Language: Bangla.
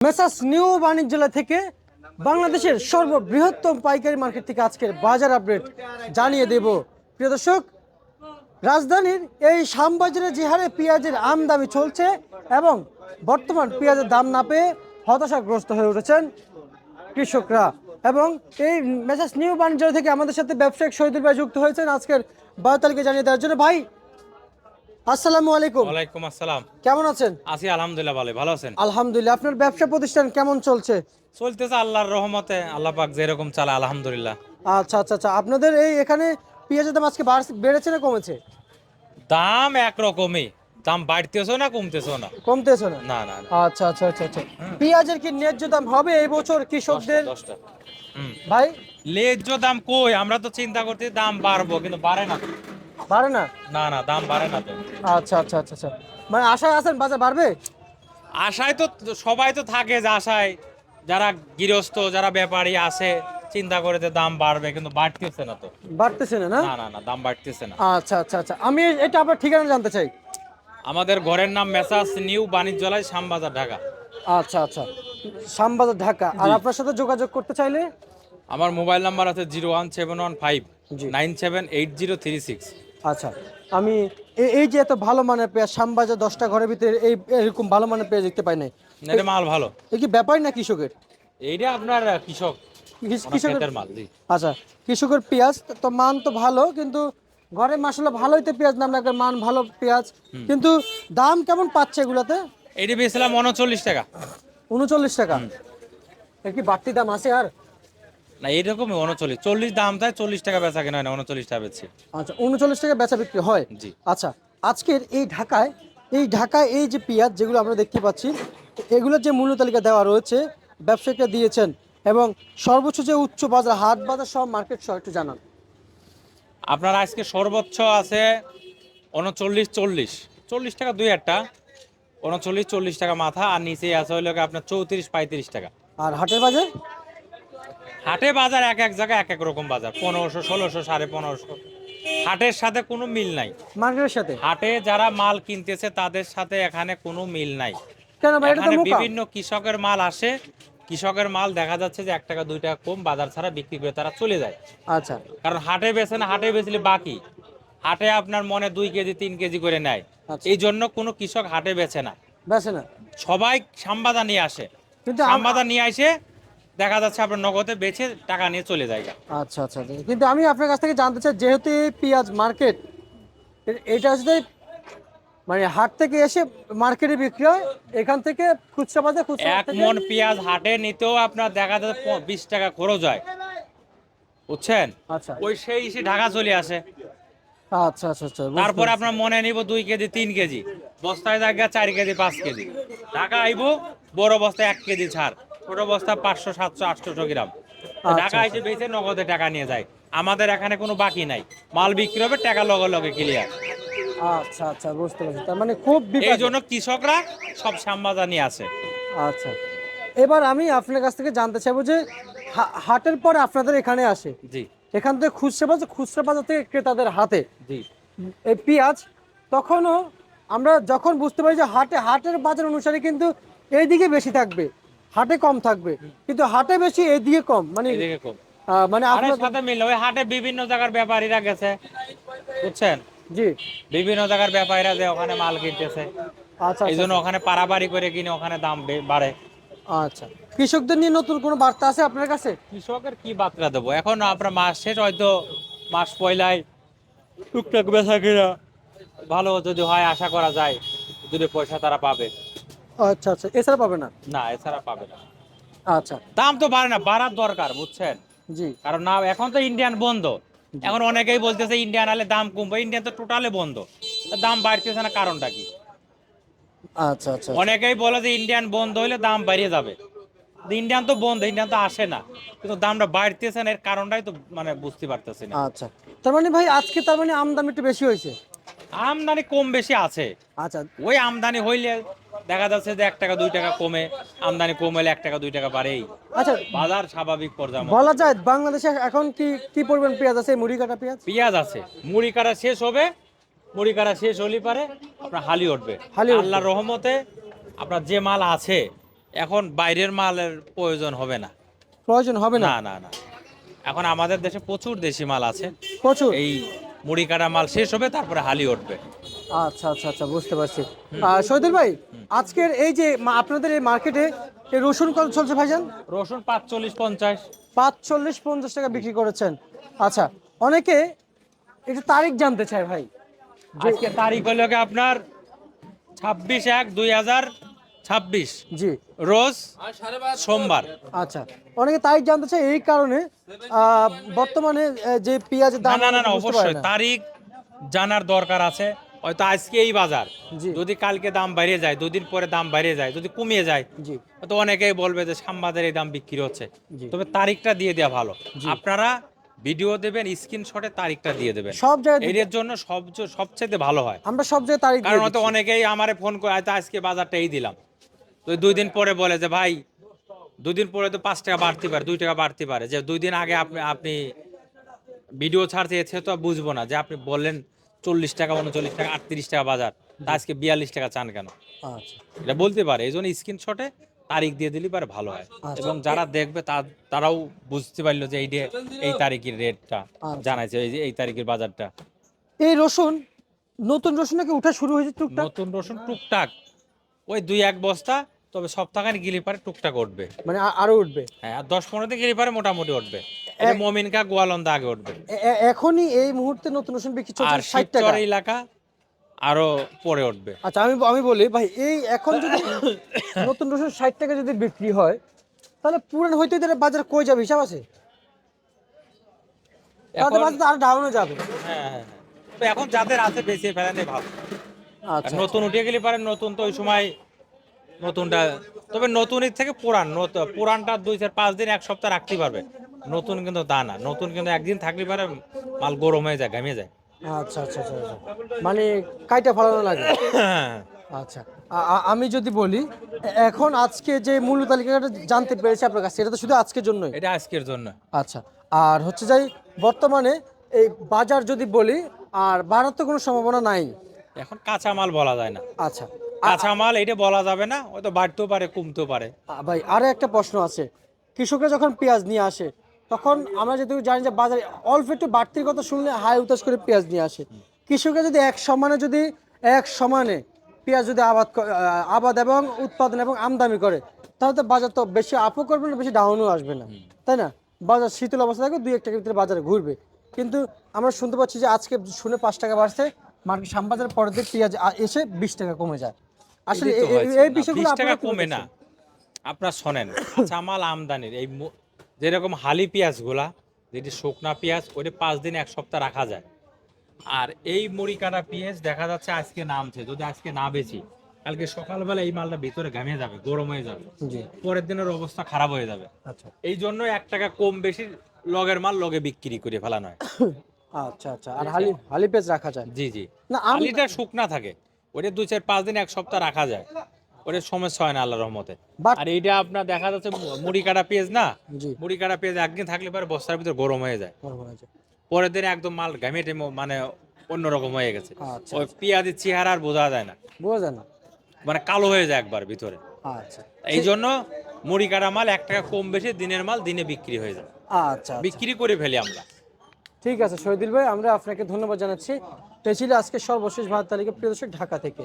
মেসার্স নিউ বাণিজ্যালয় থেকে বাংলাদেশের সর্ববৃহত্তম পাইকারি মার্কেট থেকে আজকের বাজার আপডেট জানিয়ে দেব। প্রিয় দর্শক, রাজধানীর এই শ্যামবাজারে যে হারে পেঁয়াজের আমদানি চলছে এবং বর্তমান পেঁয়াজের দাম না পেয়ে হতাশাগ্রস্ত হয়ে উঠেছেন কৃষকরা। এবং এই মেসার্স নিউ বাণিজ্যালয় থেকে আমাদের সাথে ব্যবসায়িক শহীদুল ভাই যুক্ত হয়েছেন আজকের বাজার তালিকা জানিয়ে দেওয়ার জন্য। ভাই আসসালামু আলাইকুম। ওয়ালাইকুম আসসালাম। কেমন আছেন? আছি আলহামদুলিল্লাহ, ভালো আছেন? আলহামদুলিল্লাহ। আপনার ব্যবসা প্রতিষ্ঠান কেমন চলছে? চলতেছে আল্লাহর রহমতে, আল্লাহ পাক যেরকম চালা আলহামদুলিল্লাহ। আচ্ছা আচ্ছা আচ্ছা, আপনাদের এই এখানে পেঁয়াজের দাম আজকে বেড়েছে না কমেছে? দাম একরকমই, দাম বাড়তেছেও না কমতেছেও না। কমতেছে না? না না না। আচ্ছা আচ্ছা আচ্ছা আচ্ছা, পেঁয়াজের কি ন্যায্য দাম হবে এই বছর কৃষকদের? 10টা ভাই ন্যায্য দাম কই? আমরা তো চিন্তা করতে দাম বাড়বো, কিন্তু বাড়ে না তো। বাড়ে না? না না, দাম বাড়ে না তো। আচ্ছা আচ্ছা আচ্ছা আচ্ছা, মানে আশায় আছেন বাজার বাড়বে? আশায় তো সবাই তো থাকে যে আশায়, যারা গৃহস্থ যারা ব্যাপারী আছে চিন্তা করে যে দাম বাড়বে, কিন্তু বাড়তেছে না তো। বাড়তেছে না? না না না না, দাম বাড়তেছে না। আচ্ছা আচ্ছা আচ্ছা, আমি এটা আপনার ঠিকানা জানতে চাই। আমাদের ঘরের নাম মেসার্স নিউ বাণিজ্যালয়, শ্যামবাজার, ঢাকা। আচ্ছা আচ্ছা, শ্যামবাজার, ঢাকা। আর জি। আপনার সাথে যোগাযোগ করতে চাইলে? আমার মোবাইল নাম্বার আছে 01715 জি। 978036। আচ্ছা, আমি এই যে এত ভালো মানের পেঁয়াজ শ্যামবাজার 10টা ঘরের ভিতরে এরকম ভালো মানের পেঁয়াজ দেখতে পাই নাই। এটা মাল ভালো। এই কি ব্যাপারী না কৃষকের? এইটা আপনার কৃষক, কৃষকের ক্ষেতের মাল। জি। আচ্ছা, কৃষকের পেঁয়াজ তো মান তো ভালো, কিন্তু ঘরে মাসাল্লাহ ভালোই তো পেঁয়াজ, নাম রাখার মান ভালো পেঁয়াজ, কিন্তু দাম কেমন পাচ্ছে এগুলাতে? এইটা বেচলাম 39 টাকা। 39 টাকা? এর কি বাড়তি দাম আছে আর? না, এইরকমই 39, 40 দাম তাই 40 টাকা বেচা কেনা হয় না, 39 টাকা বেচছি। আচ্ছা, 39 টাকা বেচা বিক্রি হয়? জি। আচ্ছা, আজকের এই ঢাকায় এই যে পেঁয়াজ যেগুলো আমরা দেখতে পাচ্ছি, এগুলোর যে মূল্য তালিকা দেওয়া রয়েছে ব্যবসায়ীরা দিয়েছেন, এবং সর্বোচ্চ যে উচ্চ বাজার, হাট বাজার সব মার্কেট সহ একটু জানান। আপনার আজকে সর্বোচ্চ আছে 39, 40 টাকা, দুই একটা 39, 40 টাকা মাথা, আর নিচে আছে হইলো আপনার 34, 35 টাকা। আর হাটের বাজার? হাটে বাজার এক এক জায়গায় এক এক রকম বাজার, 1500, 1600, 1550। হাটের সাথে কোনো মিল নাই। মার্কেটের সাথে? হাটে যারা মাল কিনতেছে তাদের সাথে এখানে কোনো মিল নাই। কেন ভাই, এটা তো এখানে মোকা। বিভিন্ন কৃষকের মাল আসে, কৃষকের মাল দেখা যাচ্ছে যে 1 টাকা 2 টাকা কম বাজার ছাড়া বিক্রি করে তারা চলে যায়। আচ্ছা কারণ হাটে বেচে না, হাটে বেচলে বাকি, হাটে আপনার মনে 2 কেজি 3 কেজি করে নেয়। আচ্ছা, এই জন্য কোনো কৃষক হাটে বেচে না, বেছে না। সবাই সাম্বাদা নিয়ে আসে। কিন্তু সাম্বাদা নিয়ে আসে দেখা যাচ্ছে আপনার নগদে বেচে টাকা নিয়ে চলে যায়। আচ্ছা আচ্ছা আচ্ছা, কিন্তু আমি আপনার কাছ থেকে জানতে চাই, যেহেতু এই পেঁয়াজ মার্কেট, এটা হচ্ছে মানে হাট থেকে এসে মার্কেটে বিক্রি হয়, এখান থেকে খুচরা বাজার, খুচরা এক মন পেঁয়াজ হাটে নিতেও আপনার দেখা যাচ্ছে 20 টাকা খরচ হয়, বুঝছেন? আচ্ছা ওই সেই এসে ঢাকা চলে আসে। আচ্ছা আচ্ছা আচ্ছা, তারপর আপনার মনে নিব 2 কেজি 3 কেজি, বস্তায় জায়গা 4 কেজি 5 কেজি ঢাকা আইবো, বড় বস্তায় 1 কেজি ছাড়, ছোট বস্তা 500 700 800 গ্রাম। তো ঢাকা আচ্ছা। এসে বেচে নগদে টাকা নিয়ে যায়। আমাদের এখানে কোনো বাকি নাই, মাল বিক্রি হবে, টাকা লগে লগে ক্লিয়ার। আচ্ছা আচ্ছা, বুঝতে পারছি। তার মানে খুব এই বিপদ। জন্য কৃষকরা সব সাম্বাজা নিয়ে আসে। আচ্ছা, এবার আমি আপনার কাছ থেকে জানতে চাইবো যে হাটের পরে আপনাদের এখানে আসে, জি এখান থেকে খুচরা বাজার থেকে ক্রেতাদের হাতে জি। এই পেঁয়াজ, তখনও আমরা যখন বুঝতে পারি যে হাটের বাজার অনুসারে কিন্তু এইদিকে বেশি থাকবে, হাটে কম থাকবে, কিন্তু হাটে বেশি এইদিকে কম, মানে এদিকে কম। মানে হাটের আপনার। সাথে মিল, ওই হাটে বিভিন্ন জায়গার ব্যাপারীরা গেছে, বুঝছেন? জি। বিভিন্ন জায়গার ব্যাপারীরা যে ওখানে মাল কিনতেছে, আচ্ছা এই আচ্ছা জন্য ওখানে পারাবাড়ি করে কিনে ওখানে দাম বাড়ে। আচ্ছা, কৃষকদের নিয়ে নতুন কোনো বার্তা আছে আপনার কাছে? কৃষকের কি বার্তা দেবো, এখন আপনার মাস শেষ, হয়তো মাস পয়লায় টুকটাক বেচা কিনা ভালো যদি হয়, আশা করা যায় যদি পয়সা তারা পাবে। আচ্ছা আচ্ছা, এছাড়া পাবে না? না, এছাড়া পাবে না। আচ্ছা। দাম তো বাড়ে না, বাড়ার দরকার, বুঝছেন? জি কারণ না, এখন তো ইন্ডিয়ান বন্ধ। এখন অনেকেই বলতেছে ইন্ডিয়ান আলে দাম কমবে, ইন্ডিয়ান তো টোটালে বন্ধ, দাম বাড়তেছে না, কারণটা কি? আচ্ছা আচ্ছা অনেকেই বলে যে ইন্ডিয়ান বন্ধ হইলে দাম বাড়িয়ে যাবে। ইন্ডিয়ান তো বন্ধ, ইন্ডিয়ান তো আসে না, কিন্তু দামটা বাড়তেছে না, এর কারণটাই তো মানে বুঝতে পারতেছি না। আচ্ছা, তার মানে ভাই আজকে তার মানে আমদানি একটু বেশি হয়েছে? আমদানি কম বেশি আছে। আচ্ছা ওই আমদানি হইলে দেখা যাচ্ছে যে 1 টাকা 2 টাকা কমে, আমদানি কম হইলে 1 টাকা 2 টাকা বাড়েই। আচ্ছা, বাজার স্বাভাবিক পর্যায়ে বলা যায় বাংলাদেশে এখন কি কি পরিমাণ পেঁয়াজ আছে, মুড়ি কাটা পেঁয়াজ? পেঁয়াজ আছে, মুড়ি কাটা শেষ হবে, মুড়ি কাটা শেষ হলে পারে আপনার হালি উঠবে। হালি উঠবে। আল্লাহর রহমতে আপনার যে মাল আছে এখন বাইরের মালের প্রয়োজন হবে না। প্রয়োজন হবে না? না না না, এখন আমাদের দেশে প্রচুর দেশি মাল আছে। প্রচুর। এই মুড়ি কাটা মাল শেষ হবে, তারপরে হালি উঠবে। আচ্ছা আচ্ছা আচ্ছা, বুঝতে পারছি। শহীদুল ভাই, আজকের এই যে আপনাদের এই মার্কেটে এই রসুন কত চলছে ভাইজান? রসুন 45-50। 45-50 টাকা বিক্রি করেছেন। আচ্ছা, অনেকে একটু তারিখ জানতে চায় ভাই। আজকে তারিখ হলো কি আপনার 26/1/2026, জি। রোজ সোমবার। আচ্ছা, অনেকে তারিখ জানতে চায় এই কারণে বর্তমানে যে পেঁয়াজের না দাম না না না, বুঝতে পারে অবশ্যই না। তারিখ জানার দরকার আছে। হয়তো আজকে এই বাজার, জি যদি কালকে দাম বেড়ে যায়, দুদিন পরে দাম বেড়ে যায়, যদি কমিয়ে যায়, জি তো অনেকেই বলবে যে শ্যামবাজারে এই দাম বিক্রি হচ্ছে। জি। তবে তারিখটা দিয়ে দেওয়া ভালো। আপনারা ভিডিও দেবেন, স্ক্রিনশটে তারিখটা দিয়ে দেবেন, সব জায়গায় এর জন্য সবচেয়ে ভালো হয়। আমরা সব জায়গায় তারিখ দিয়ে কারণ হয়তো দিচ্ছি। অনেকেই আমারে ফোন করে, হয়তো আজকে বাজারটা এই দিলাম, তো 2 দিন পরে বলে যে ভাই 2 দিন পরে তো 5 টাকা বাড়তে পারে, 2 টাকা বাড়তে পারে, যে 2 দিন আগে আপনি আপনি ভিডিও ছাড়তে এসে তো বুঝবো না যে আপনি বললেন 40 টাকা, 39 টাকা, 38 টাকা বাজার, তা আজকে 42 টাকা চান কেন? আচ্ছা এটা বলতে পারে। এই জন্য স্ক্রিনশটে তারিখ দিয়ে দিলে পারে ভালো হয়, এবং যারা দেখবে তারাও বুঝতে পারলো যে এই তারিখের রেটটা জানাইছে, এই যে এই তারিখের বাজারটা। এই রসুন, নতুন রসুন নাকি উঠা শুরু হয়েছে টুকটাক? নতুন রসুন টুকটাক ওই 2-1 বস্তা, তবে সপ্তাহখানি গেলে পারে টুকটাক উঠবে। মানে আরো উঠবে? হ্যাঁ, আর 10-15 দিন গেলে পারে মোটামুটি উঠবে। এটা মমিনকা গোয়ালন্দা আগে উঠবে। এখনই এই মুহূর্তে নতুন রসুন বিক্রি চলছে আর 60 টাকা। শিবচর এলাকা আরো পরে উঠবে। আচ্ছা, আমি বলি ভাই, এই এখন যদি নতুন রসুন 60 টাকা যদি বিক্রি হয়, তাহলে পুরান হইতে হইতে বাজার কই যাবে হিসাব আছে? তাহলে এখন বাজার তো আরো ডাউনে যাবে। হ্যাঁ হ্যাঁ হ্যাঁ। তো এখন যাদের আছে বেশি ফেলানে ভালো। আর আচ্ছা নতুন উঠে গেলে পারে, নতুন তো ওই সময় নতুনটা, তবে নতুনের থেকে পুরানটা 2-4-5 দিন 1 সপ্তাহ রাখতে পারবে। নতুন কিন্তু তা না, নতুন কিন্তু একদিন থাকলে পারে মাল গরম হয়ে যায়, ঘামিয়ে যায়। আচ্ছা আচ্ছা আচ্ছা আচ্ছা। মানে কাইটা ফলানো লাগে। আচ্ছা, আমি যদি বলি, এখন আজকে যে মূল্য তালিকাটা জানতে পেরেছি আপনার কাছে, এটা তো শুধু আজকের জন্যই? এটা আজকের জন্য। আচ্ছা, আর হচ্ছে যাই বর্তমানে এই বাজার যদি বলি, আর বাড়ার তো কোনো সম্ভাবনা নাই। এখন কাঁচা মাল বলা যায় না। আচ্ছা কাঁচা মাল এটা বলা যাবে না, হয়তো বাড়তেও পারে, কমতেও পারে। ভাই, আরো একটা প্রশ্ন আছে। কৃষকরা যখন পেঁয়াজ নিয়ে আসে, তখন আমরা যেহেতু জানি যে বাজারে অল্প একটু বাড়তির কথা শুনলে হাই উতাস করে পেঁয়াজ নিয়ে আসে। কৃষকরা যদি এক সমানে পেঁয়াজ যদি আবাদ এবং উৎপাদন এবং আমদানি করে, তাহলে তো বাজার তো বেশি আপও করবে না, বেশি ডাউনও আসবে না, তাই না? বাজার শীতল অবস্থা থাকবে, 2-1 টাকার ভিতরে বাজারে ঘুরবে। কিন্তু আমরা শুনতে পাচ্ছি যে আজকে শুনে 5 টাকা বাড়ছে, মার্কেট শ্যামবাজারের পরের দিন পেঁয়াজ এসে 20 টাকা কমে যায়। আসলে এটাই তো হয়েছে। এই না, বিষয়গুলো 20 টাকা আপনারা কিভাবে কমে না। দেখছেন? আপনার শোনেন, কাঁচা মাল আমদানির যেরকম হালি পেঁয়াজ গুলা, যেটি শুকনা পেঁয়াজ, ওইটা 5 দিন 1 সপ্তাহ রাখা যায়। আর এই মুড়ি কাটা পেঁয়াজ দেখা যাচ্ছে আজকে নামছে, যদি আজকে না বেচি, কালকে সকালবেলা এই মালটা ভিতরে ঘামিয়ে যাবে, গরম হয়ে যাবে, জি। পরের দিনের অবস্থা খারাপ হয়ে যাবে। আচ্ছা এই জন্য 1 টাকা কম বেশি লগের মাল লগে বিক্রি করে ফেলানো হয়। আচ্ছা আচ্ছা, আর হালি পেঁয়াজ রাখা যায়? জি জি। না হালিটা শুকনা থাকে, ওটা 2-4-5 দিন 1 সপ্তাহ রাখা যায়, ওটা সমস্যা হয় না আল্লাহর রহমতে। But- আর এইটা আপনার দেখা যাচ্ছে মুড়ি কাটা পেঁয়াজ না, জি। মুড়ি কাটা পেঁয়াজ একদিন থাকলে পরে বস্তার ভিতর গরম হয়ে যায়, গরম হয়ে যায়। পরের দিন একদম মাল ঘামিয়ে টেমে মানে অন্যরকম হয়ে গেছে। আচ্ছা ওই পেঁয়াজের চেহারা আর বোঝা যায় না, বোঝা যায় না। মানে কালো হয়ে যায় একবার ভিতরে। আচ্ছা এই জন্য মুড়ি কাটা মাল 1 টাকা কম বেশি দিনের মাল দিনে বিক্রি হয়ে যায়, আচ্ছা, বিক্রি করে ফেলি আমরা। ঠিক আছে শহীদুল ভাই, আমরা আপনাকে ধন্যবাদ জানাচ্ছি। তো এই ছিল আজকে সর্বশেষ ভারত তালিকা, প্রিয় দর্শক, ঢাকা থেকে।